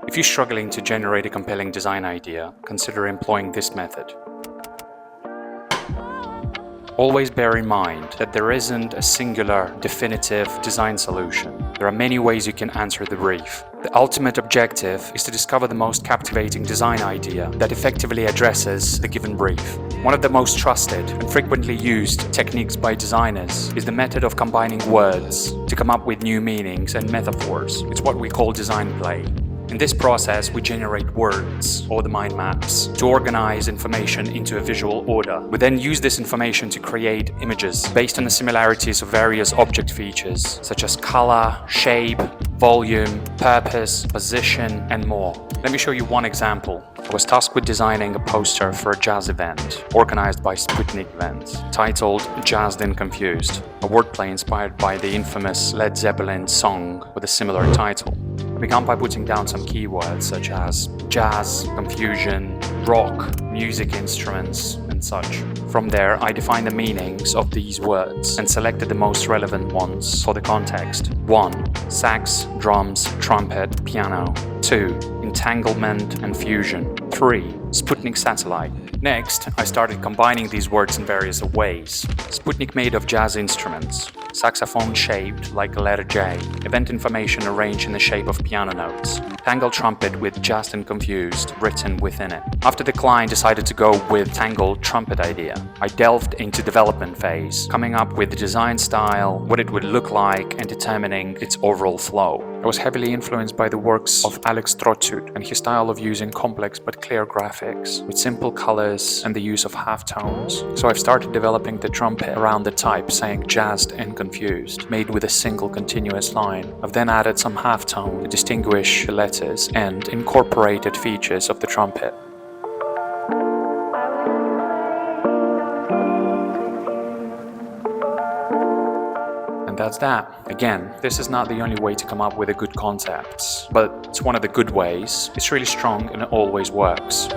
If you're struggling to generate a compelling design idea, consider employing this method. Always bear in mind that there isn't a singular, definitive design solution. There are many ways you can answer the brief. The ultimate objective is to discover the most captivating design idea that effectively addresses the given brief. One of the most trusted and frequently used techniques by designers is the method of combining words to come up with new meanings and metaphors. It's what we call design play. In this process, we generate words, or the mind maps, to organize information into a visual order. We then use this information to create images based on the similarities of various object features, such as color, shape, volume, purpose, position, and more. Let me show you one example. I was tasked with designing a poster for a jazz event organized by Sputnik Events, titled Jazzed and Confused, a wordplay inspired by the infamous Led Zeppelin song with a similar title. I began by putting down some keywords such as jazz, confusion, rock, music instruments, and such. From there, I defined the meanings of these words and selected the most relevant ones for the context. 1. Sax, drums, trumpet, piano. 2. Entanglement and fusion. 3. Sputnik satellite. Next, I started combining these words in various ways. Sputnik made of jazz instruments, saxophone shaped like a letter J, event information arranged in the shape of piano notes, tangled trumpet with jazzed and confused written within it. After the client decided to go with tangled trumpet idea, I delved into development phase, coming up with the design style, what it would look like, and determining its overall flow. I was heavily influenced by the works of Alex Trotsut and his style of using complex but clear graphics with simple colors and the use of halftones. So I've started developing the trumpet around the type saying jazzed and confused, made with a single continuous line. I've then added some halftone to distinguish the letters and incorporated features of the trumpet. That's that. Again, this is not the only way to come up with a good concept, but it's one of the good ways. It's really strong and it always works.